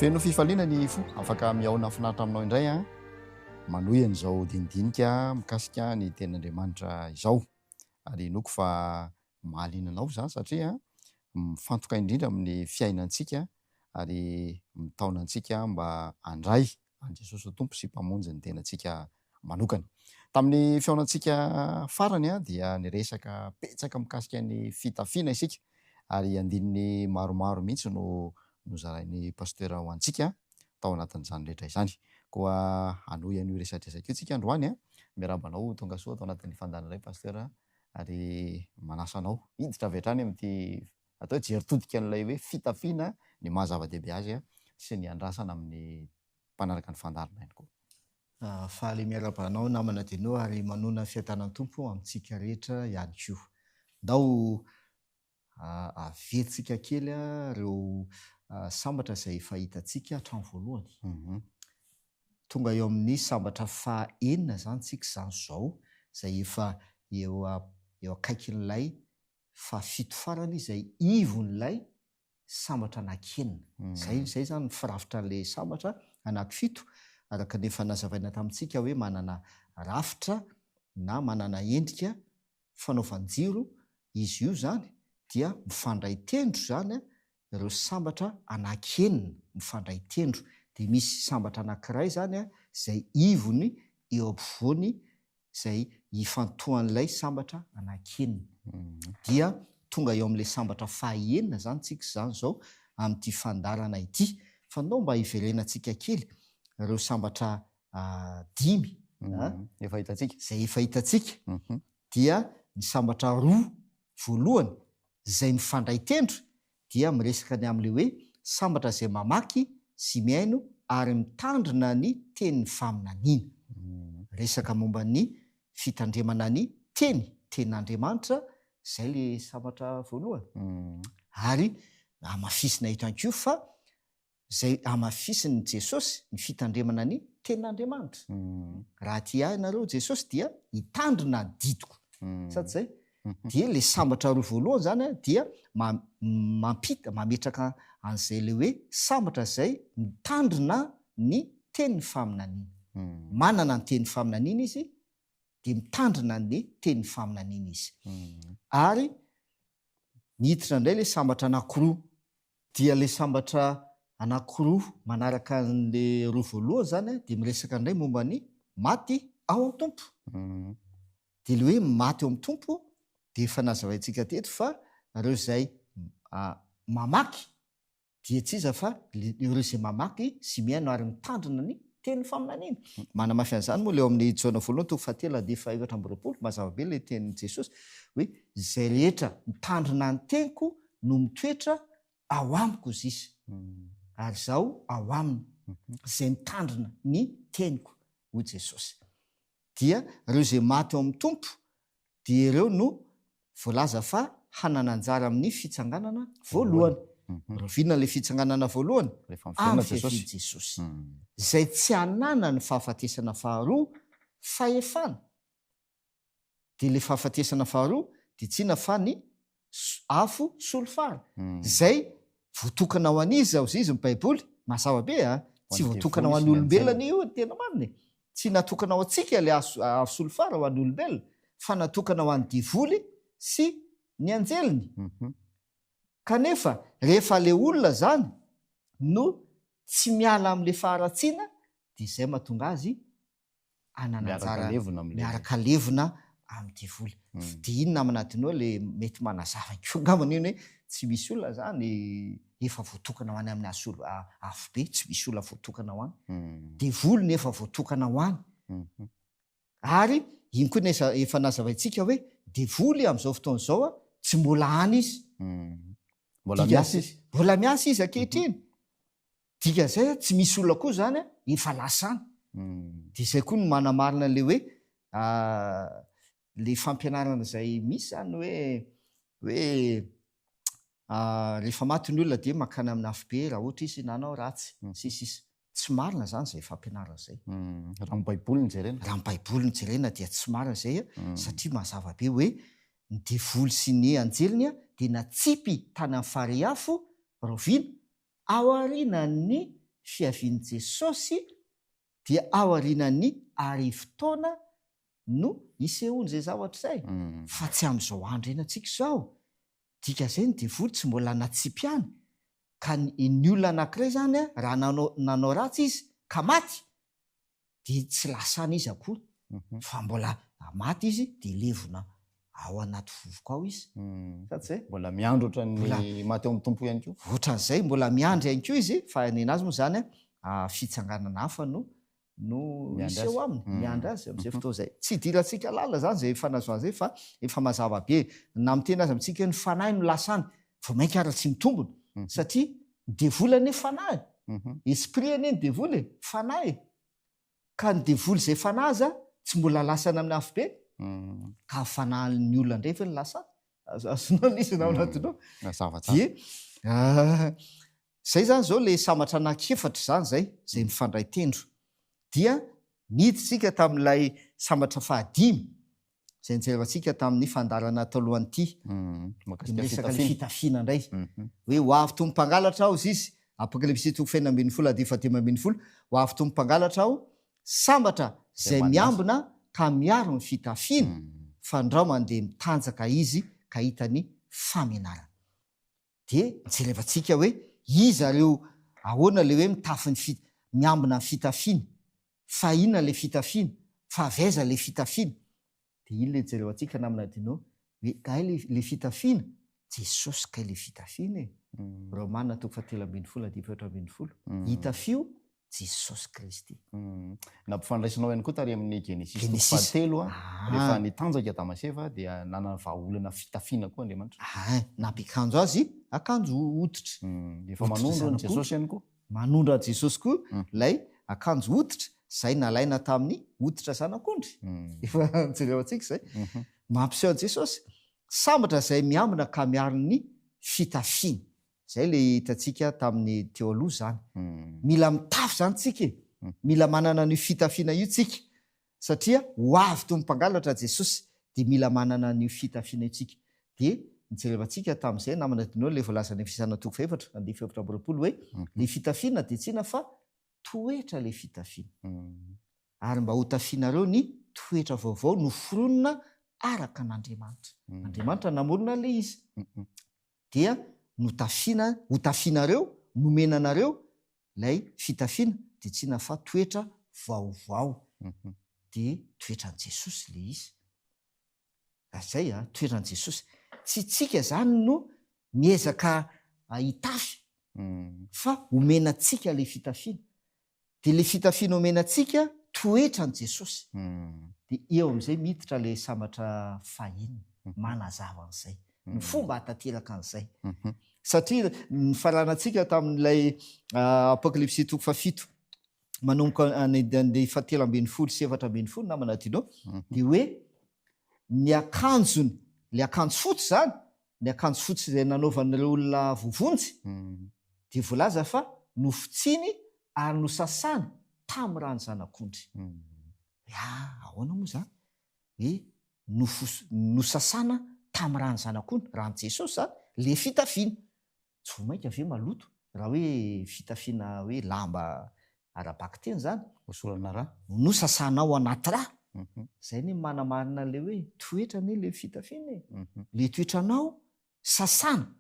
Feno fifaliana ny fo afaka miaona finaritra aminao indray a manohy an'izao dinidinika mikasika ny ten'Andriamanitra izao ary noko fa mahalinanao zany satria mifantoka indrindra amin'ny fiainantsika ary mitaona antsika mba handray an Jesosy Tompo sy mpamonjy ny tenantsika manokana. Tamin'ny fiaonantsika farany dia niresaka petsaka mikasika ny fitafiana isika ary andininy maromaro mihitsy no nozarain'ny pasteur ho antsika tao anatin'izany rehetra izany. Koa hanohy an'io resadresaka io tsika androany miarabanao tonga soa tao anatin'ny fandaharanay iray pasteur ary manasa anao hiditra avy hatrany amin'ity atao hoe jeritodika an'ilay hoe fitafiana ny mahazava-dehibe azy sy ny andrasana amin'ny mpanaraka ny fandaharanay ihany koa. Faly miarabanao namana diano ary manona fiatanany tompo amintsika rehetra ihany koa. Ndao avetsika kely ireo sambatra izay fahitantsika hatramin'ny voalohany. Tonga eo amin'ny sambatra faha-enina zany tsika izany zao, izay efa eo akaikin'ilay faha-fito farany izay ivon'ilay sambatra anankenina. Zay zany firafitra an'ilay sambatra anankifito, araka nefa nazavaina tamintsika hoe manana rafitra na manana endrika fanaovan-jiro izy io zany dia mifandray tendro zany ireo sambatra anankenina mifandray tendro. Dia misy sambatra anankiray zany izay ivony eo ampovoany izay ifantohan'ilay sambatra anankenina. Dia tonga eo amin'ilay sambatra faha-enina zany tsika izany zao amin'ity fandarana ity. Fa ndao mba hiverenantsika kely ireo sambatra dimy izay efa hitantsika dia ny sambatra roa voalohany izay mifandray tendro dia miresaka ny amin'ilay hoe sambatra izay mamaky sy miaino ary mitandrina ny tenin'ny faminaniana. Resaka momba ny fitandremana ny tenin'Andriamanitra, izay le sambatra voalohany. Ary amafisina ito ihany koa fa izay amafisin'i Jesosy ny fitandremana ny tenin'Andriamanitra. Raha ty ahy ianareo Jesosy dia hitandrina ny didiko. Sady zay? Dia le sambatra roa voalohany zany dia mametraka an'izay le hoe sambatra izay mitandrina ny tenin'ny faminaniana. Manana ny tenin'ny faminaniana izy dia mitandrina ny tenin'ny faminaniana izy. Ary miditra indray le sambatra anankiroa, dia le sambatra anankiroa manaraka an'le roa voalohany zany dia miresaka indray momba ny maty ao amin'ny tompo. Dia le hoe maty ao amin'ny tompo dia efa nazavaintsika teto fa ireo izay mamaky dia tsy iza fa ireo izay mamaky sy miaino ary mitandrina ny tenin'ny faminaniana. Manamafy an'izany moa leo amin'ny Jaona voalohany toko fahatelo dia faha-efatra amby roapolo mazava be ilay tenin'i Jesosy hoe izay rehetra mitandrina ny teniko no mitoetra ao amiko izy izy. Ary zaho ao aminy izay mitandrina ny teniko hoy Jesosy. Dia ireo izay maty ao amin'ny tompo dia ireo no voalaza fa hanana anjara amin'ny fitsanganana voalohany. Roviana ilay fitsanganana voalohany amin'ny fiavian'i Jesosy. Izay tsy hanana ny fahafatesana faharoa fahefana. Dia ilay fahafatesana faharoa dia tsy inona fa ny afo solofara. Izay voatokana ho an'izy ao izy ny Baiboly mazava be tsy voatokana ho an'ny olombelona io ny tena marina. Tsy natokana ho antsika ilay afo solofara ho an'ny olombelona fa natokana ho an'ny diavoly sy ny anjeliny. Kanefa rehefa ilay olona zany no tsy miala amin'ilay faharatsiana dia izay mahatonga azy hanana anjara miaraka levona amin'ny diavoly. Dia inona manadino ilay mety manazava koa angambany iny hoe tsy misy olona zany efa voatokana ho any amin'ny afo be, tsy misy olona voatokana ho any. Diavoly ny efa voatokana ho any. Ary iny koa efa nazavaintsika hoe diavoly amin'izao fotoana izao tsy mbola any izy. Mbola miasa izy ankehitriny. Dika izay tsy misy olona koa zany efa lasa any. Dia izay koa no manamarina le hoe le fampianarana izay misy zany hoe rehefa maty ny olona dia mankany amin'ny afo be raha ohatra izy nanao ratsy. Tsy marina zany izay fampianarana izay. Raha ny Baiboly jerena. Raha ny Baiboly jerena dia tsy marina izay satria mazava be hoe ny diavoly sy ny anjeliny dia natsipy tany amin'ny fary afo roviana ao aorianan'ny fiavian' Jesosy dia aorianany arivo-taona no isehoany zay zavatra zay fa tsy amin'izao andro eny antsika izao. Dika zay ny devoly tsy mbola natsipy-any ka ny olona anankiray zany a raha nanao ratsy izy ka maty dia tsy lasana izy akory fa mbola maty izy dia levona ao anaty vovoka ao izy satsy mbola miandro ohatrany maty ao amin'ny tompo ihany koa. Ohatran'izay mbola miandry ihany koa izy fa ny anazy moa zany a fitsanganana hafa no misy eo aminy miandry azy amin'izay fotoa zay. Tsy idirantsika lala zany zay fanazoana zay fa efa mazava be na miteny azy amintsika ny fanahy no lasany vao mainka ara tsy mitombona satria devoly ane fanahy esprit ane ny devoly fanahy ka ny devoly zay fanahy aza tsy mbola lasana amin'ny afo be ka fanahin'ny olona ndray fa ny lasana azonao nisy ao anatinao dia zay zany zao le samatra anankiefatra zany zay mifandray tendro dia niditsika tamin'ilay samatra fahadimy zay nijerevantsika tamin'ny fandarana talohan'ny ity resaka le fitafiana indray hoe ho avy to mpangalatra aho izy apokalipsy 2:15 ho avy to mpangalatra aho sambatra zay miambina ka miaro ny fitafiana fandrao mandeha mitanjaka izy ka hitany famenarana. Dia nijerevantsika hoe izareo ahoana le hoe mitafy ny miambina ny fitafiana fa inona le fitafiana fa avaiza le fitafiana dia iny le nijerevantsika namina dinao hoe kay le fitafiana Jesosy kay le fitafiana Romana 3:17 hitafio Jesosy Kristy. Nampifandraisinao ihany koa tary amin'ny Genesis 3 rehefa nitanjaka Damaseva dia nanana vahaolana fitafiana koa Andriamanitra. Nampiakanjo azy akanjo hoditra efa manondro ny Jesosy ihany koa manondro any Jesosy koa lay akanjo hoditra zay nalaina tamin'ny hoditra zanak'ondry efa nijerevantsika zay mampiseho an Jesosy sambatra zay miambina ka miaro ny fitafiana zay le hitantsika tamin'ny teo aloha zany mila mitafy zany tsika mila manana ny fitafiana io tsika satria ho avy to mpangalatra Jesosy dia mila manana ny fitafiana io tsika. Dia nijerevantsika tamin'izay namana dinao le voalaza ny fisana 2:4 hoe le fitafiana dia tsina fa toetra le fitafiana ary mba ho tafianareo ny toetra vaovao no foronina araka an'Andriamanitra. Andriamanitra namorona le izy dia ho tafianareo nomenanareo lay fitafiana dia tsina fa toetra vaovao dia toetran' Jesosy le izy zay toetran' Jesosy tsy tsika zany no miezaka hitafy fa omenantsika le fitafiana dia le fitafiana omenantsika toetran' Jesosy dia eo amin'izay miditra le samatra fahinina manazava an'izay ny fomba hatanteraka an'izay satria ny faranantsika tamin'ilay apokalipsy 7 manomboka ny 7:17 sy 8:10 namana dinao dia hoe ny akanjony le akanjo fotsy zany ny akanjo fotsy izay nanaovan'ireo olona vovonjy dia voalaza fa nofitsiny ary nosasany tamin'ny rano zanak'ondry. Ahoana moa zany hoe nosasana tamin'ny rano zanak'ondry rano Jesosy zany le fitafiana tsy ho mainka ave maloto raha hoe fitafiana hoe lamba arabaky teny zany hosorana raha nosasanao anaty raha zay ny manamarina le hoe toetra ne le fitafiana le toetranao sasana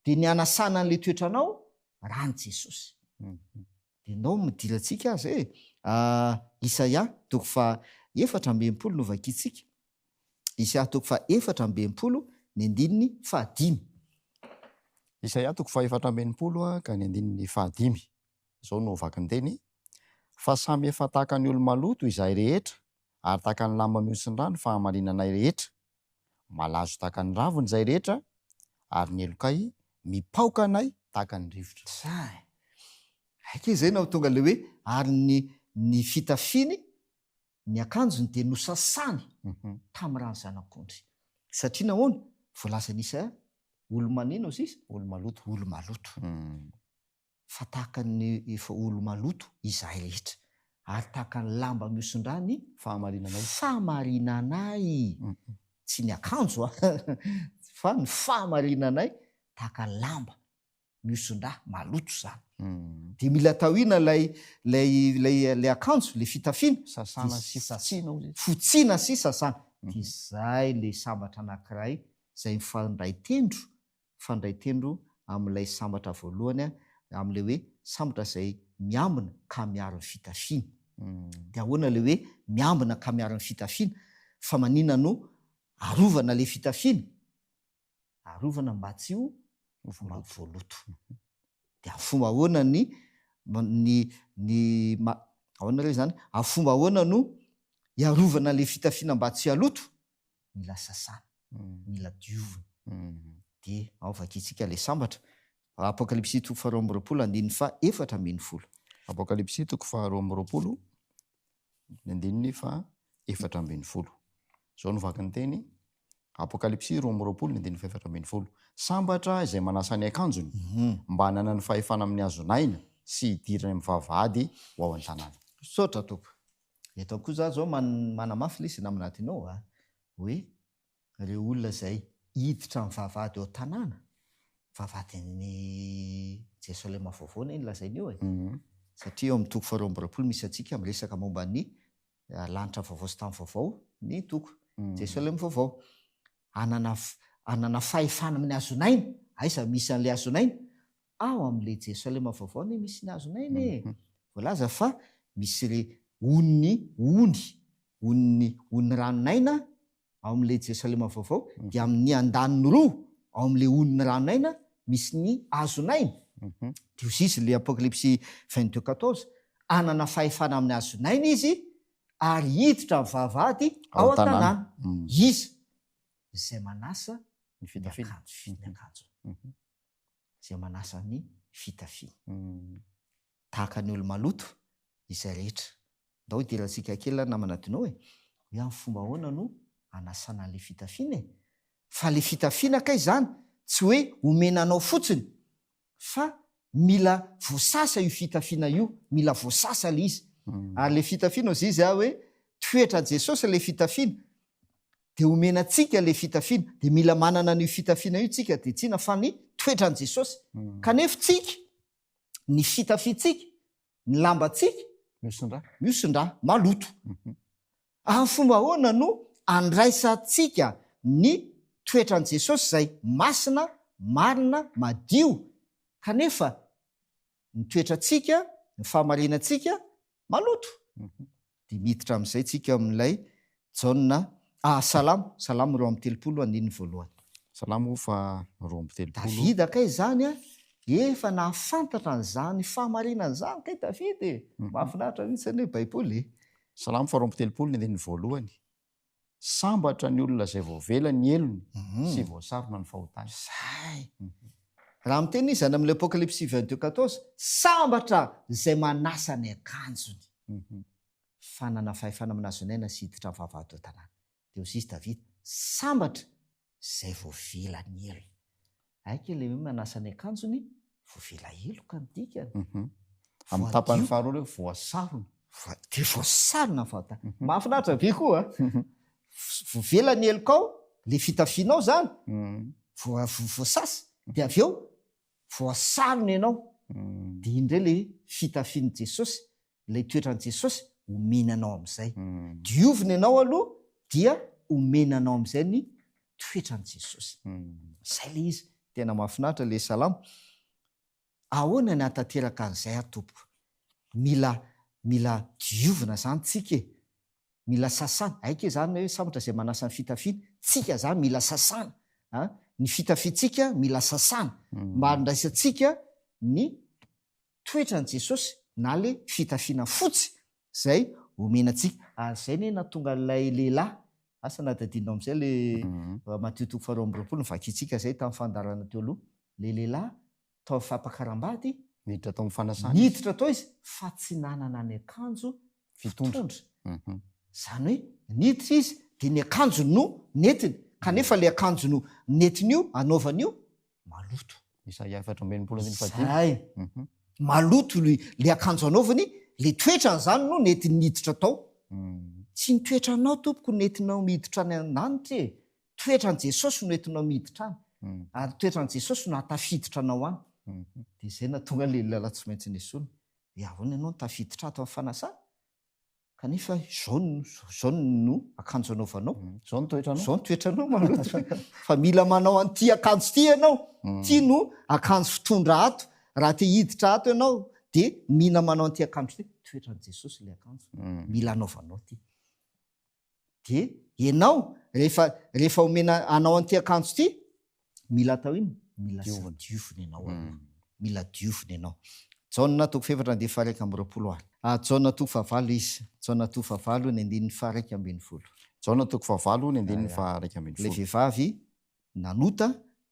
dia ny anasana n'le toetranao rano Jesosy. Dia nao midirantsika azy Isaia 4:20 no vakitsika Isaia 4:20 ny andininy 5. Isaia 4:20 ka ny andininy 5 zao no vaky ny teny fa samy efa tahaka ny olo-maloto izahay rehetra ary tahaka ny lamba mihosin-drano fahamarinanay rehetra malazo tahaka ny raviny izay rehetra ary ny elokay mipaoka anay tahaka ny rivotra. Haika zay na tonga le hoe ary ny fitafiany ny akanjony dia nosasany tamin'ny rano zanak'ondry satria nahoana voalaza ny Isaia olo-manino izy olo-maloto fa tahaka ny efa olo-maloto izahay rehetra ary tahaka ny lamba mihosin-drany fahamarinanay tsy ny akanjo fa ny fahamarinanay tahaka lamba miosondra maloto zany de mila tahoina lay akanjo le fitafiana sasana sy fotsiana hozy fotsiana sy sasana de zay le sambatra anankiray zay mifandray tendro am'ilay sambatra voalohany am'le hoe sambatra zay miambina ka miaro ny fitafiana de ahoana le hoe miambina ka miaro ny fitafiana fa manina no arovana le fitafiana arovana mba tsy ho voaloto de afomba ahoana ahoana reo zany afomba ahoana no iarovana le fitafiana mba tsy haloto mila sasana mila diovina de aovakitsika le sambatra apokalipsy 2:4 apokalipsy 2:4 zao novaky ny teny apokalipsy 2:4 sambatra izay manasa ny akanjony mba hanana ny fahefana amin'ny hazonaina sy hidirany amin'ny vavahady ho ao an-tanàna sotra tompo eto koa za zao manamafy lesina aminatinao hoe reo olona zay hiditra amin'ny vavahady ao tanàna vavahadin'ny Jerosalema vaovao iny lazainy eo satria eo amin'ny toko 2:4 misy atsika miresaka momba ny lanitra vaovao sy tany vaovao ny toko Jerosalema vaovao anana fahefana amin'ny hazonaina aisa misy an'le hazonaina ao am'le Jerosalema vaovao ny misy ny hazonaina voalaza fa misy re ony ranonaina ao am'le Jerosalema vaovao de amin'ny andaniny roa ao am'le oniny ranonaina misy ny hazonaina de ozy izy le apokalipsy 22:14 anana fahefana amin'ny hazonaina izy ary hiditra ny vavahady ao an-tanàna izy zay manasa ny fitafiana zay manasa ny fitafiana tahaka ny olo maloto izay rehetra ndao hidirantsika kely namanatinao hoe amin'ny fomba ahoana no anasana le fitafiana fa le fitafiana kay zany tsy hoe omenanao fotsiny fa mila voasasa io fitafiana io mila voasasa le izy ary le fitafiana ozy izy hoe toetra Jesosy le fitafiana de omenantsika le fitafiana de mila manana ny fitafiana io tsika de tsina fa ny toetran' Jesosy kanefa tsika ny fitafiantsika ny lambatsika miosondra maloto amin'ny fomba ahoana no andraisantsika ny toetran' Jesosy zay masina marina madio kanefa ny toetrantsika ny fahamarinantsika maloto de miditra am'izay tsika amin'ilay salamo 2:3 salamo fa 2:3 Davida kay zany efa nahafantatra an'izany fahamarinana zany kay Davida mahafinaritra mihitsy hoe baiboly salamo fa 2:3 sambatra ny olona zay voavela ny elony sy voasarona ny fahotany zay raha miteny izy zany amin'le apokalipsy 22:14 sambatra zay manasa ny akanjony fanana fahefana amin'ny hazonaina sy hiditra ny vavahady ao tanàna de ozy izy Davida sambatra zay voavela ny elony aika le hoe manasa ny akanjony voavela eloka ny dikany amin'ny tapany faharoa hoe voasarona de voasarona ny fahotany mahafinaritra be koa voavela ny elokao le fitafianao zany voasasa de avy eo voasarona ianao de indray le fitafian'i Jesosy le toetran' Jesosy omenanao am'izay diovina ianao aloha dia omenanao am'izay ny toetran' Jesosy zay le izy tena mahafinaritra le salamo ahoana ny atateraka an'izay atompo mila diovina zany tsika mila sasana aike zany hoe sambatra zay manasa ny fitafiana tsika zany mila sasana ny fitafiantsika mila sasana mba andraisantsika ny toetran' Jesosy na le fitafiana fotsy zay omenantsika ary zay ne natonga n'lay lehilahy asa nadadinao am'izay le Matthieu 2:20 nivakitsika zay tamin'ny fandarana teo aloha le lehilahy tao fampakarambady miditra tao amin'ny fanasana miditra tao izy fa tsy nanana ny akanjo fitondra zany hoe niditra izy de ny akanjo no netiny kanefa le akanjo no netiny io anaovany io maloto Isaia 4:20 zay maloto le akanjo anaovany le toetrany zany no netiny niditra tao tsy ny toetranao tompoko netinao miditra any ananitra toetran' Jesosy no netinao miditra any ary toetran' Jesosy no hatafiditra anao any de zay na tonga le lala tsy maintsy nesony ahoana ianao tafiditra ato amin'ny fanasana kanefa zao no akanjo anaovanao zao nytoetranao zao nytoetranao maloto fa mila manao an'ity akanjo ty ianao ty no akanjo fitondra ato raha te hiditra ato ianao de mila manao an'ity akanjo ty toetran' Jesosy le akanjo mila anaovanao ty de ianao rehefa omena anao an'ity akanjo ty mila atao iny mila diofina ianao mila diofina ianao Jaona toko fefatra andeha faharaiky amby roapolo aly Jaona toko fahavalo izy Jaona toko fahavalo ny andininy faharaiky ambin'ny folo Jaona toko fahavalo ny andininy faharaiky ambin'ny folo le vehivavy nanota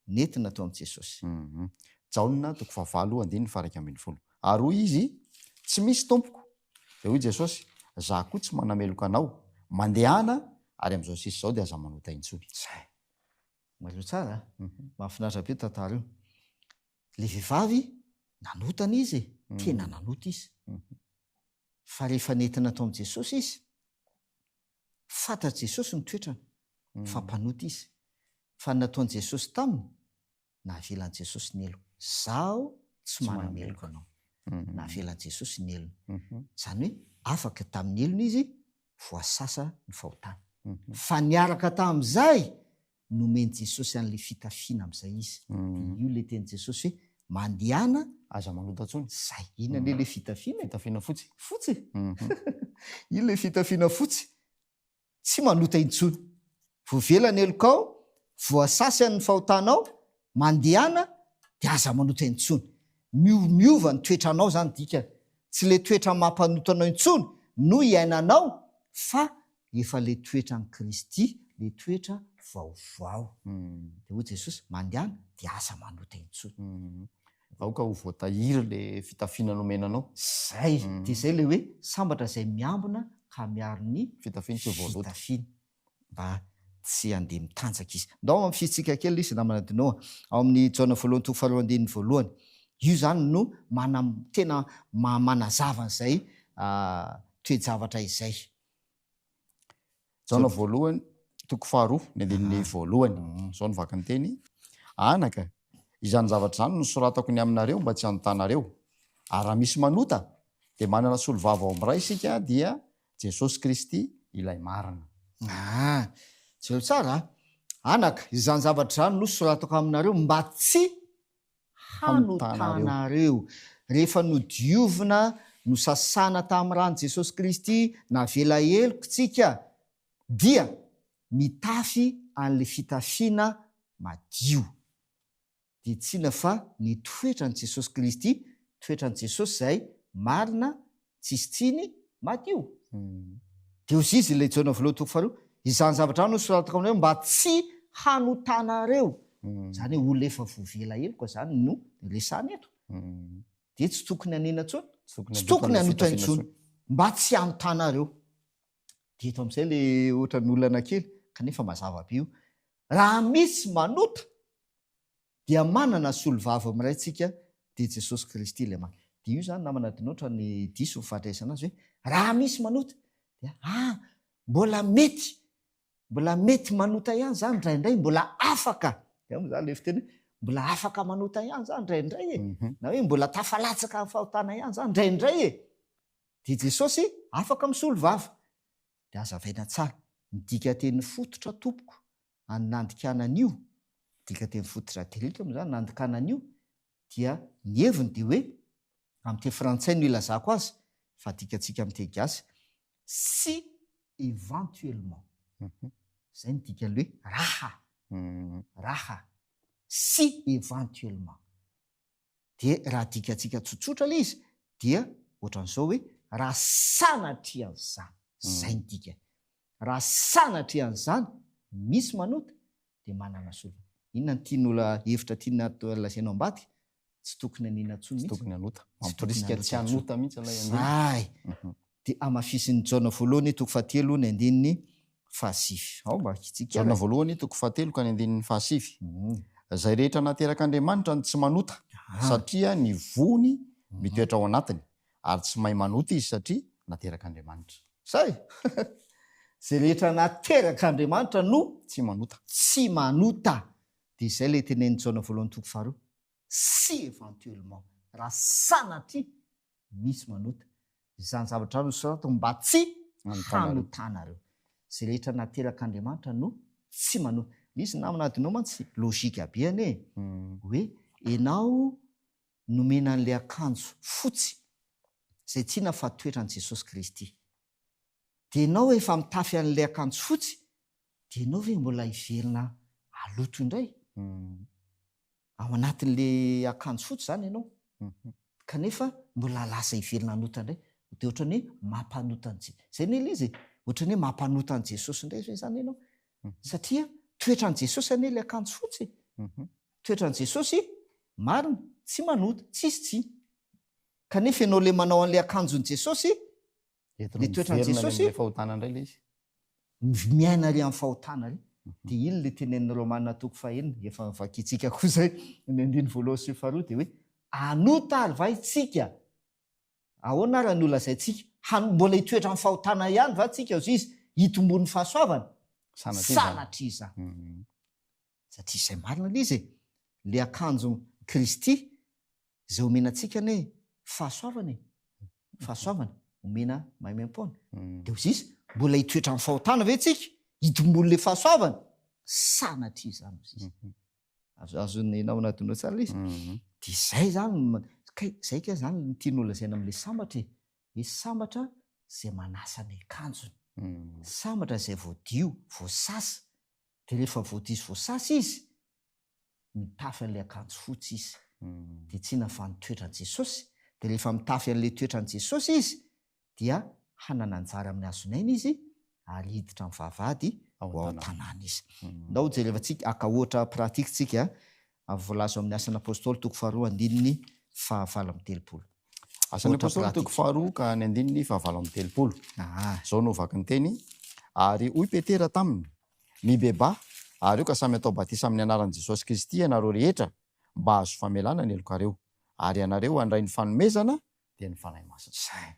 nentina tao amin'i Jesosy Jaona toko fahavalo andininy faharaiky ambin'ny folo ary hoy izy tsy misy tompoko de hoy Jesosy za koa tsy manameloka anao mandehana ary am'izao sisy zao de aza manota intsony maleo tsara mahafinaritra be tantara io le vehivavy nanotana izy tena nanota izy fa rehefa nentina tao amin'i Jesosy izy fantatr' Jesosy ny toetrany fa mpanota izy fa nataon'i Jesosy taminy nahavelan'i Jesosy ny elo zaho tsy manameloka anao nahavelan'i Jesosy ny elony zany hoe afaka tamin'ny elony izy voasasa ny fahotana fa niaraka tamin'izay nomeny Jesosy an'le fitafiana amin'izay izy io le teny Jesosy hoe mandehana aza manota tsony zay inona le fitafiana fotsy io le fitafiana fotsy tsy manota intsony voavelany elokao voasasy an'ny fahotanao mandehana de aza manota intsony miova ny toetranao zany dika tsy le toetra mampanotanao intsony no iainanao fa efa le toetra ny Kristy le toetra vaovao de hoy Jesosy mandehana de aza manota intsony aoka ho voatahiry le fitafiana nomenanao zay de zay le hoe sambatra zay miambina ka miaro ny fitafiana tsy voalota fitafiana mba tsy andeha mitanjaka izy ndao amin'ny fisitsika kely izy na manadinao ao amin'ny Jaona voalohany toko faharoa andininy voalohany io zany no tena manazava an'izay toe-javatra izay Jaona voalohany toko faharoa ny andininy voalohany zao ny vakany teny anaka izany zavatra zany no soratako ny aminareo mba tsy hanotanareo ary raha misy manota de manana solovava ao amin'ray isika dia Jesosy Kristy ilay marina zao tsara anaka izany zavatra zany no soratako aminareo mba tsy hanotanareo rehefa nodiovina no sasana tamin'ny rano Jesosy Kristy navela elokitsika dia mitafy an'le fitafiana madio de tsina fa ny toetran' Jesosy Kristy toetran' Jesosy zay marina tsisy tsiny madio de ozy izy le Jaona voalohany toko faharoa izany zavatra no soratako aminareo mba tsy hanotanareo zany hoe olona efa voavela eloka zany no resany eto de tsy tokony hanena tsony tsy tokony hanota intsony mba tsy hanotanareo de eto amin'izay le ohatra ny olana kely kanefa mazava be io raha misy manota dia manana solovava amin'ray tsika de Jesosy Kristy le mana de io zany na manadinoatra ny diso mifatraisana azy hoe raha misy manota de mbola mety manota ihany zany ndraindray mbola afaka de zany le fiteny mbola afaka manota ihany zany ndraindray na hoe mbola tafalatsaka amin'ny fahotana ihany zany ndraindray de Jesosy afaka misolovava de azavaina tsara midika teny fototra tompoko nandikanan' io dika teny fototra grika moa zany nandikanan'io dia ny heviny de hoe amin'ny teny frantsay no ilazako azy fa dikatsika amin'ny teny gasy si éventuellement zay ny dika le hoe raha si éventuellement de raha dikatsika tsotsotra le izy dia ohatran'izao hoe raha sanatrian'izany zay ny dika raha sanatrian'izany misy manota de manana solo inona ny tian'ola hevitra tiana lazainao ambadika tsy tokony anina tsony tsy tokony hanota mampirisika tsy hanota mihitsy ay de amafisin'ny Jaona voalohany toko fahatelo ny andininy fahasivy ao mba hitsika Jaona voalohany toko fahatelo ka ny andininy fahasivy zay rehetra nateraka Andriamanitra ny tsy manota satria ny vony mitoetra ao anatiny ary tsy mahay manota izy satria nateraka Andriamanitra zay zay rehetra nateraka Andriamanitra no tsy manota de izay le tenen'ny Jaona voalohany toko faharoa sy éventuellement raha sanatry misy manota izany zavatra nosorato mba tsy hanotanareo zay rehetra naterak'Andriamanitra no tsy manota. Misy naminadinao mantsy lôjika be ane hoe ianao nomena an'lay akanjo fotsy zay tiana fa toetran' Jesosy Kristy, de ianao efa mitafy an'lay akanjo fotsy, de ianao ve mbola hiverina aloto indray ao anatin'le akanjo fotsy zany ianao, kanefa mbola lasa hiverina anota indray, de ohatran'ny hoe mampanota zay ny izy ohatran'ny hoe mampanota an' Jesosy indray zay zany ianao, satria toetran' Jesosy anie le akanjo fotsy, toetran' Jesosy marina tsy manota tsisy tsy, kanefa ianao le manao an'le akanjon' Jesosy, le toetran' Jesosy fahotana indray le izy miaina re amin'ny fahotana re. De iny le tenenin'ny Romanina toko fahenina efa vakitsika koa zay ny 1:2 de hoe anota ary va itsika, ahoana raha ny olazaintsika mbola hitoetra amin'ny fahotana ihany va tsika ozy izy hitombon'ny fahasoavana sanatry izy satria izay marina le izy le akanjo Kristy zay omenantsika ne fahasoavana omena maimaimpona, de ozy izy mbola hitoetra amin'ny fahotana ve tsika hitombon'le fahasoavana sanatry izany ozy izy azony naonadinao tsara le izy de zay zany zay ka zany ny tian'olazaina am'le sambatra hoe sambatra zay manasa ny akanjony, sambatra zay voadio voasasa, de rehefa voadio sy voasasa izy mitafy an'le akanjo fotsy izy, de tsy nafa ny toetran' Jesosy, de rehefa mitafy an'le toetran' Jesosy izy dia hanana anjara amin'ny hazonaina izy ary hiditra amin'ny vavahady ao an-tanàna izy. Ndao jerevantsika aka ohatra pratikitsika voalazo amin'ny asan'ny apôstôly toko 2:9-13. Asan'ny apôstôly toko 2 ka ny 9:13. Zao no vaky ny teny ary hoy Petera taminy mibeba ary io ka samy atao batisa amin'ny anaran'i Jesosy Kristy ianareo rehetra mba hazo famelana ny elokareo ary ianareo handray ny fanomezana dia ny fanahy masina.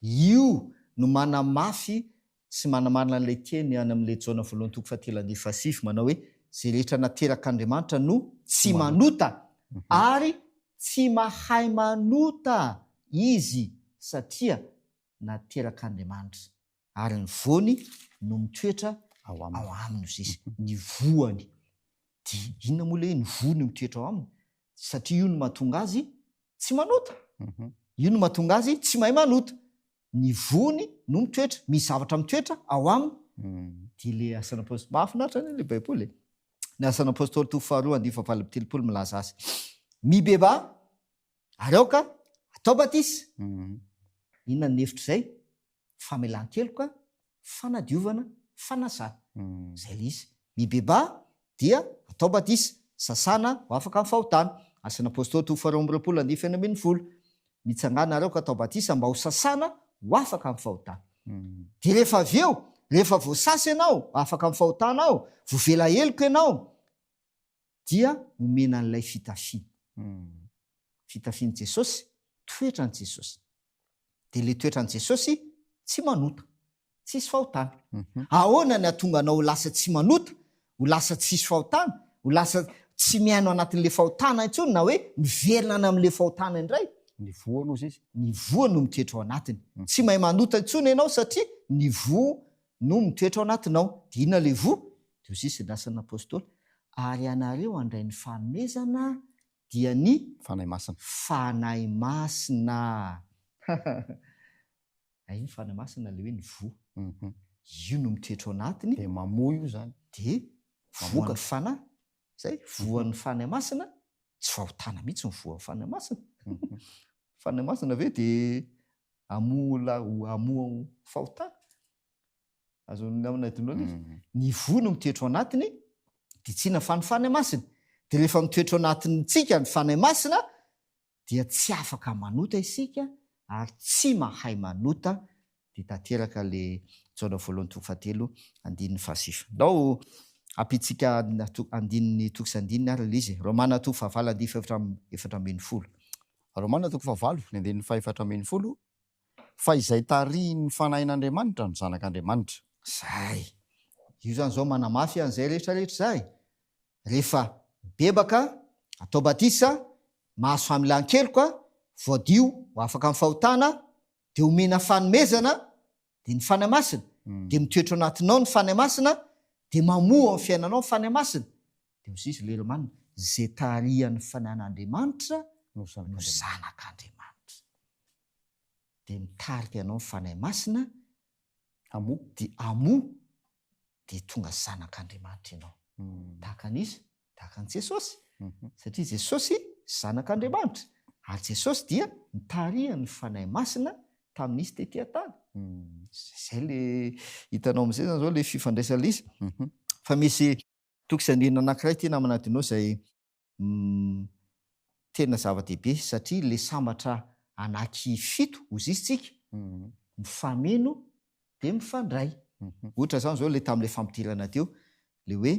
Io no manamafy sy manamarina an'ilay tieny any amin'le Jaona 1:3 manao hoe zay rehetra naterak'Andriamanitra no tsy manota ary tsy mahay manota izy satria naterak'Andriamanitra ary ny voany no mitoetra ao aminy ozy izy, ny voany. De inona moa le hoe ny voany mitoetra ao aminy satria io no mahatonga azy tsy manota, io no mahatonga azy tsy mahay manota. Ny voany no mitoetra, misy zavatra mitoetra ao aminy. De le asan'ny apôstôly mahafinaritra le baiboly ny asan'ny apôstôly toko 2:17 milaza azy mibeba ary aoka atao batisa. Inona ny hevitra zay? Famelan-keloka, fanadiovana, fanasana. Zay le izy. Mibeba dia atao batisa, sasana ho afaka amin'ny fahotana. Asan'ny apôstôly toko 2:20 mitsangana ary aoka atao batisa mba ho sasana ho afaka amin'ny fahotana. De rehefa avy eo, rehefa voasasa ianao afaka amin'ny fahotana ao, voavela heloka ianao, dia omena an'ilay fitafiana. Fitafian'i Jesosy, toetran' Jesosy. De le toetran' Jesosy tsy manota, tsisy fahotana. Ahoana ny atonga anao ho lasa tsy manota, ho lasa tsisy fahotana, ho lasa tsy miaino anatin'le fahotana intsony na hoe miverina any amin'le fahotana indray? Ny voa no izy. Ny voa no mitoetra ao anatiny. Tsy mahay manota intsony ianao satria ny voa no mitoetra ao anatinao. De inona le voa? De ozy izy nasan'ny apôstôly ary ianareo handray ny fanomezana dia ny fanahy masina. Fanahy masina. Ay fanahy masina le hoe ny voa. Io no mitoetra ao anatiny. De mamoy io zany. De voaka fanahy. Zay voan'ny fanahy masina, tsy fahotana mihitsy ny voan'ny fanahy masina. Fanahy masina ve de amoa fahotana? Azony amina dinao izy. Ny voa no mitoetra ao anatiny, de tsy na fa ny fanahy masina. De rehefa mitoetra ao anatintsika ny fanahy masina, dia tsy afaka manota isika ary tsy mahay manota. De tanteraka le Jaona 1:3-9. Ndao apitsika andininy tokisy andininy ary le izy. Romana 4:4-10. Romana 4:4-10. Fa izay tarihin'ny fanahin'Andriamanitra no zanak'Andriamanitra. Zay. Io zany zao manamafy an'izay rehetrarehetra zay. Rehefa bebaka, atao batisa, mahazo familan-keloka voadio ho afaka amin'ny fahotana de omena fanomezana de ny fanahy masina de mitoetra anatinao ny fanahy masina de mamoa amin'ny fiainanao ny fanahy masina de osisy leromanina zay tarihan'ny fanahin'Andriamanitra no zanak'Andriamanitra de mitarika ianao ny fanahy masina de amo de tonga zanak'Andriamanitra ianao tahaka an'izy tahaka an' Jesosy satria Jesosy zanak'Andriamanitra ary Jesosy dia mitarihany fanahy masina tamin'izy tetỳ an-tany zay le hitanao am'izay zany zao le fifandraisana izy fa misy tokisandrina anankiray ty namana dinao zay tena zava-dehibe satria le sambatra anaky fito ozy izy tsika mifameno de mifandray ohatra zany zao le tam'le fampidirana teo le hoe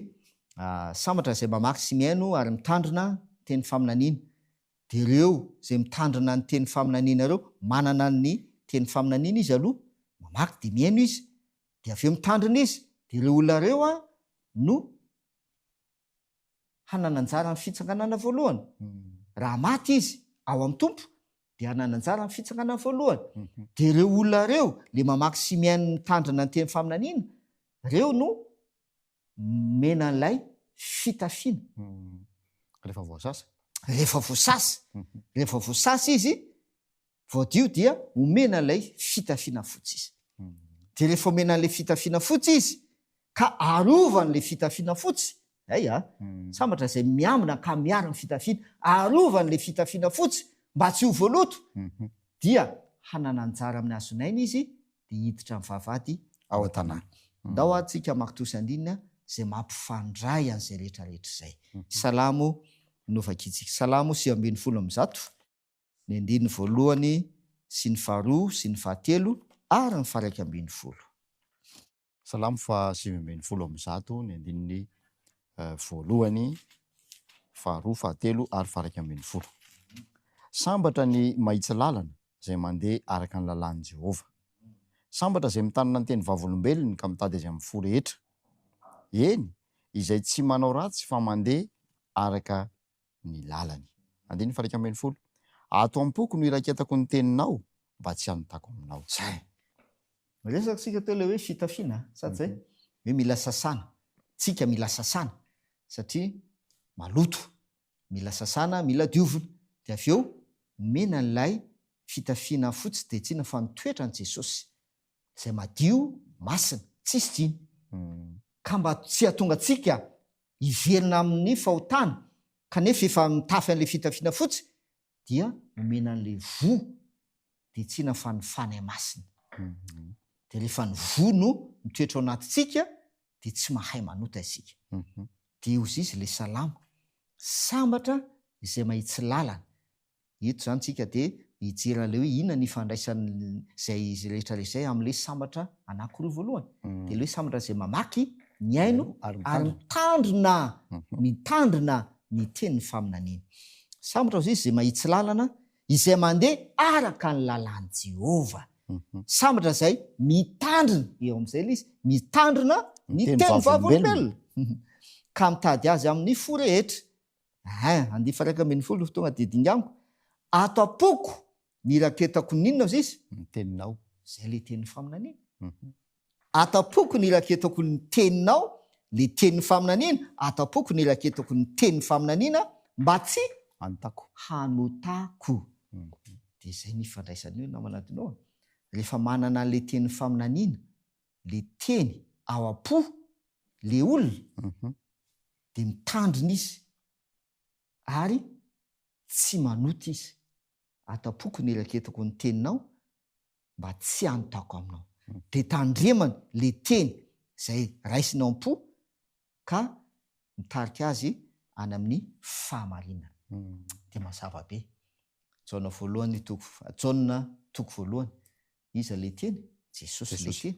sambatra zay mamaky sy miaino ary mitandrina teny faminaniana de ireo zay mitandrina ny teny faminaniana ireo manana ny teny faminaniana izy aloha mamaky de miaino izy de aveo mitandrina izy de ireo olona reo no hanananjara ny fitsanganana voalohany raha maty izy ao amin'ny tompo de hanananjara ny fitsanganana voalohany de ireo olona reo le mamaky sy miaino mitandrina ny teny faminaniana reo no mena an'lay fitafiana rehefa voasasa izy voadio dia omena an'lay fitafiana fotsy izy de rehefa omena an'lay fitafiana fotsy izy ka arovan'le fitafiana fotsy sambatra zay miamina ka miara ny fitafiana arovan'le fitafiana fotsy mba tsy ho voaloto dia hanananjara amin'ny hazonaina izy de hiditra amin'ny vavady ao an-tanàna ndao atsika makitosy andinina zay mampifandray an'izay rehetrarehetra zay salamo novakitsika salamo 100 ny andiny voalohany sy ny faharoa sy ny fahatelo ary ny faraiky 100 salamo fa 100 ny andininy voalohany faharoa fahatelo ary faraiky 100 sambatra ny mahitsy lalana zay mandeha araka ny lalàn'i Jehova sambatra zay mitanana ny teny vavolombelony ka mitady azy amin'ny fo rehetra eny izay tsy manao ratsy fa mandeha araka ny lalany andiny faraiky 100 ato am-poko no iraketako ny teninao mba tsy hanotako aminao zay resaka sika teo le hoe fitafiana sady zay hoe mila sasana tsika mila sasana satria maloto mila sasana mila diovina de aveo mena n'lay fitafiana fotsy de tsina fa nitoetra an' Jesosy zay madio masina tsisy diny ka mba tsy hatonga tsika hiverina amin'ny fahotana kanefa efa mitafy an'le fitafiana fotsy dia omena an'le vo de tsina fa ny fanahy masina de rehefa ny vo no mitoetra ao anatintsika de tsy mahay manota isika de ozy izy le salamo sambatra izay mahitsy lalana eto zany tsika de hijeran'le hoe inona ny ifandraisan'zay izy rehetrarehetra zay am'le sambatra anankiroa voalohany de le hoe sambatra zay mamaky ny aino ary mitandrina ny teny ny faminaniana sambatra ozy izy zay mahitsy lalana izay mandeha araka ny lalàn'i Jehova sambatra zay mitandrina eo am'izay le izy mitandrina ny teny vavolombelona ka mitady azy amin'ny fo rehetra andi faraiky 100 tonga de dingamiko ato apoko ny raketako ninona ozy izy teninao zay le teny faminaniana ato apoko ny raketako ny teninao le teny faminaniana ato apoko ny raketako ny teny faminaniana mba tsy hanotako de zay ny ifandraisan'io namanatinao rehefa manana le teny faminaniana le teny ao apo le olona de mitandrina izy ary tsy manota izy atapoko ny raketako ny teninao mba tsy hanotako aminao de tandremana le teny zay raisinao am-po ka mitarika azy any amin'ny fahamarinana de mazava be jaona voalohany jaona toko voalohany iza le teny Jesosy le teny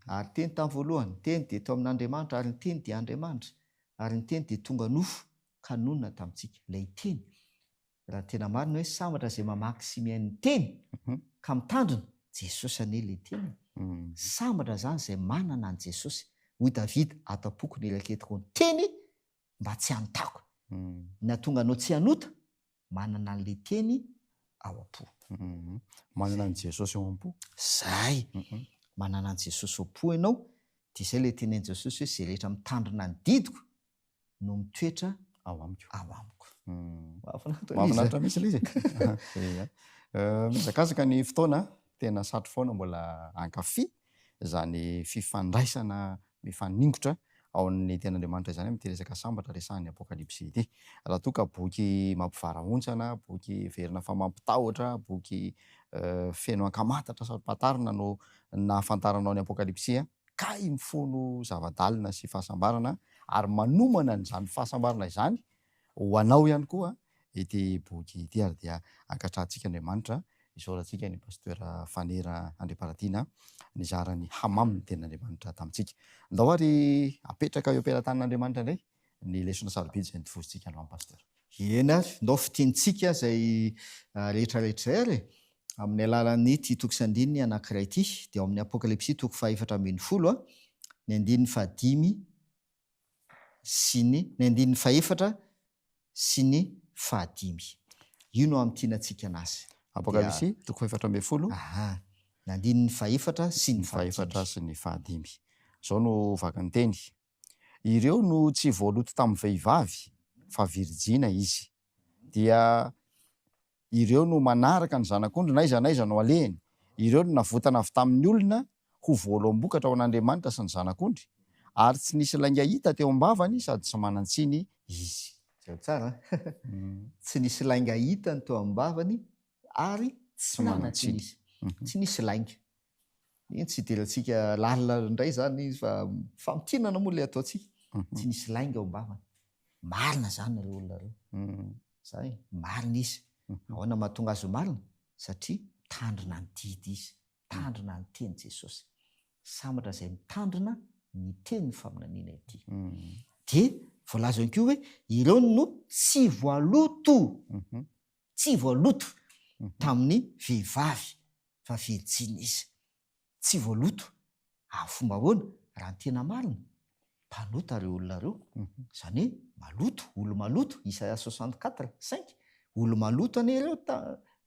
ary teny tamin'ny voalohany teny de tao amin'Andriamanitra ary ny teny de Andriamanitra ary ny teny de tonga nofo ka nonona tamintsika lay teny raha tena marina hoe sambatra zay mamaky sy mihain'ny teny ka mitandrina Jesosy ane le teny sambatra zany zay manana an' Jesosy hoy Davida atapoko ny raketako ny teny mba tsy hanotako na tonga anao tsy hanota manana n'le teny ao am-po. Manana an' Jesosy ao am-po. Zay manana an' Jesosy ao am-po ianao de izay le teny an' Jesosy hoe zay rehetra mitandrina ny didiko no mitoetra ao amiko. Mahafinaritra misy ilay izy. Mizakazaka ny fotoana tena satry foana mbola ankafy zany fifandraisana mifaningotra ao amin'ny ten'Andriamanitra izany amin'ity resaka sambatra resahan'ny apokalipsy ity. Raha toa ka boky mampivarahontsana, boky verina fa mampitahotra, boky feno ankamatatra sady patarina no nahafantaranao ny apokalipsia, kay mifono zavadalina sy fahasambarana ary manomana n'izany fahasambarana izany ho anao ihany koa ity boky ity ary dia ankatrantsika Andriamanitra isaorantsika ny pasteur Fanera Andriaparadina nizarany hamamy ny ten'Andriamanitra tamintsika. Ndao ary apetraka eo am-pelantan'Andriamanitra indray ny lesona sarobidy izay nitovozitsika androany pasteur. Ena ndao fitentsika zay rehetrarehetra ary amin'ny alalan'ny ty toko sy andininy anankiray ity dia ao amin'ny apokalipsy toko 4:10 ny andininy 5 sy ny andininy 4 sy ny 5. Io no am'tianantsika anazy. Apokalipsy toko 4:10 ny andininy 4 sy ny 4 sy ny 5. Zao no vakany teny. Ireo no tsy voaloto tamin'ny vehivavy fa virjina izy. Dia ireo no manaraka ny zanak'ondry n'aiza no alehany. Ireo no navotana avy tamin'ny olona ho voaloam-bokatra ao an'Andriamanitra sy ny zanak'ondry ary tsy nisy lainga hita teo am-bavany sady tsy manan-tsiny izy. Zao tsara. Tsy nisy lainga hitany teo am-bavany ary tsy manan-tsiny izy. Tsy nisy lainga. Iny tsy idirantsika lalina indray zany fa famtinana moa le ataontsika. Tsy nisy lainga ao am-bavany. Marina zany ireo olona reo. Zay marina izy. Ahoana mahatonga azy ho marina? Satria tandrina ny didy izy. Tandrina ny teny Jesosy. Sambatra izay mitandrina ny teny faminaniana ity. De voalaza ihany koa hoe ireo no tsy voaloto. Tsy voaloto tamin'ny vehivavy fa virjina izy. Tsy voaloto. Fomba ahoana? Raha ny tena marina. Mpanota ireo olona reo. Zany hoe maloto, olo maloto. Isaia 64:5. Olo maloto anie ireo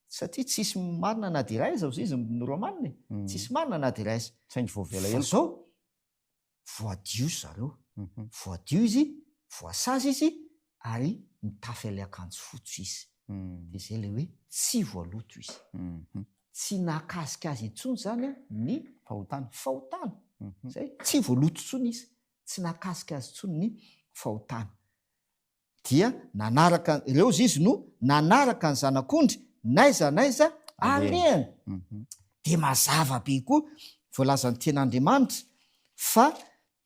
satria tsisy marina na dia iray zao izy ny romanina. Tsisy marina na dia iray. Saingy voavela ela. Zao voadio zareo. Voadio izy, voasazy izy ary mitafy ilay akanjo fotsy izy. Dia izay ilay hoe tsy voaloto izy. Tsy nakazikazy intsony zany ny fahotana. Zay tsy voaloto intsony izy. Tsy nakazikazy intsony ny fahotana. Dia nanaraka ireo izy no nanaraka ny zanak'ondry n'aiza alehany. De mazava be koa voalazany ten'Andriamanitra fa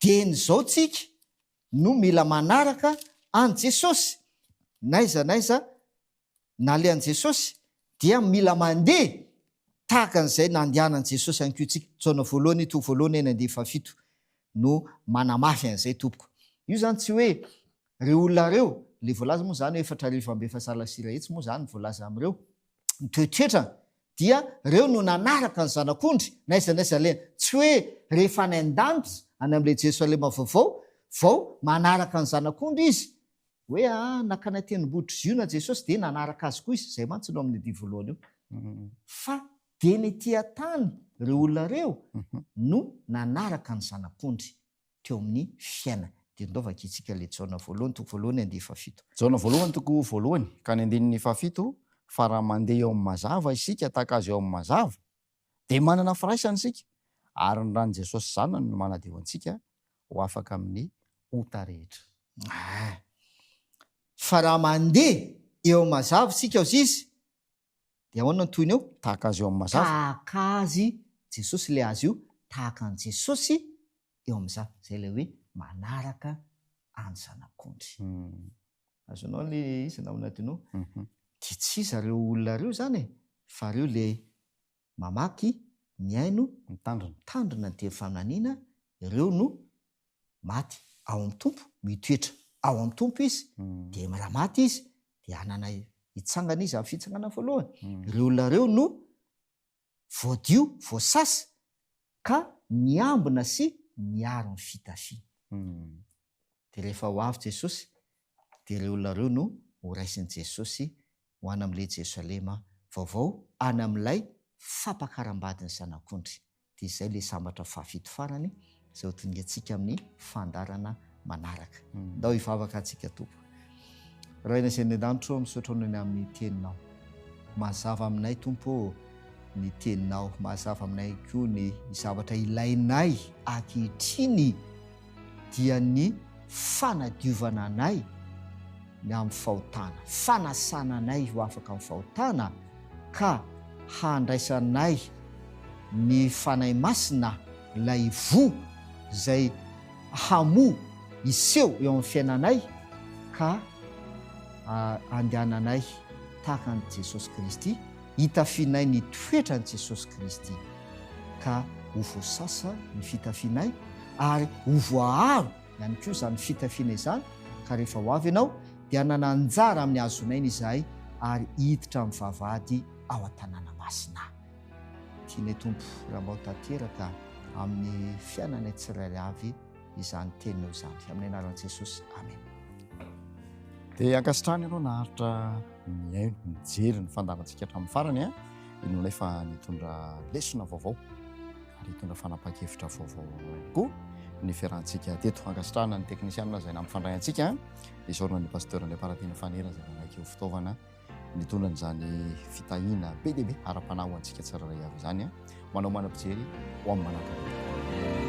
dieny zao tsika no mila manaraka an Jesosy n'aiza nalehan Jesosy dia mila mandeha tahaka an'izay nandehanan Jesosy anko tsika. Jaona voalohany toko voalohany 9:7 no manamafy an'izay tompoko. Io zany tsy hoe reo olona reo le voalaza moa zany 4:4 etsy moa zany voalaza am'ireo mitoetroetra dia reo no nanaraka ny zanak'ondry n'aiza le tsy hoe rehefa ny an-danitra any am'le Jerosalema vao manaraka ny zanak'ondry izy hoe nakana tenimboditra ziona Jesosy de nanaraka azy koa izy. Zay mantsy no amin'ny 10 voalohany io. Fa de ny tia-tany reo olona reo no nanaraka ny zanak'ondry teo amin'ny fiainana. De ndaovaka itsika le Jaona voalohany toko voalohany 7. Jaona voalohany toko voalohany ka ny 7 fa raha mandeha eo amin'ny mazava isika tahaka azy eo amin'ny mazava de manana firaisana isika ary ny rany Jesosy zany no manadeo antsika ho afaka amin'ny ota rehetra. Fa raha mandeha eo amin'ny mazava isika azy izy de ahoana ny toyny eo? Tahaka azy eo amin'ny mazava. Tahaka azy Jesosy le azy io tahaka an Jesosy eo amin'ny mazava. Zay le hoe manaraka any zanak'ondry. Azonao le izy naonadinao? Dia tsy zareo olona reo zany fa reo le mamaky miaino mitandrina ny teny faminaniana. Ireo no maty ao amin'ny tompo, mitoetra ao amin'ny tompo izy de raha maty izy de anana hitsangana izy amin'ny fitsangana voalohany. Ireo olona reo no voadio, voasasa ka miambina sy miaro ny fitafia. De rehefa ho avy Jesosy de ireo olona reo no ho raisin'i Jesosy ho any amin'ilay Jerosalema vaovao, any amin'ilay fampakaram-badiny zanak'ondry. Dia izay ilay sambatra fahafito farany izay hotonga antsika amin'ny fandarana manaraka. Ndao hivavaka antsika tompo. Raina izay ny an-danitro misaotra amin'ny teninao. Mazava aminay tompo ny teninao, mazava aminay koa ny zavatra ilainay ankehitriny dia ny fanadiovana anay ny amin'ny fahotana, fanasana anay ho afaka amin'ny fahotana ka handraisanay ny fanahy masina ilay vo izay hamo iseho eo amin'ny fiainanay ka andehananay tahaka an'i Jesosy Kristy, hitafianay ny toetra an'i Jesosy Kristy ka ho voasasa ny fitafianay ary ho voaharo ihany koa izany fitafiana izany, ka rehefa ho avy ianao dia nananjara amin'ny hazonaina izahay ary hiditra amin'ny vavahady ao an-tanàna masina. Tianay tompo raha mba ho tanteraka amin'ny fiainanay tsirairay avy izany teninao izany, amin'ny anaran'i Jesosy, amen. Dia ankasitrahany ianao naharitra miaino mijery ny fandarantsika hatramin'ny farany a, inona efa nitondra lesona vaovao ary hitondra fanapa-kevitra vaovao koa ny fiarahantsika teto. Ankasitrahana ny teknisianina izay nampifandray antsika, isaorina ny pasteur ny aparatiny fanera izay nanaiky ho fitaovana nitondra n'izany fitahiana be dia be ara-panahy ho antsika tsirairay avy izany a, manao manam-pijery ho amin'ny manaraka.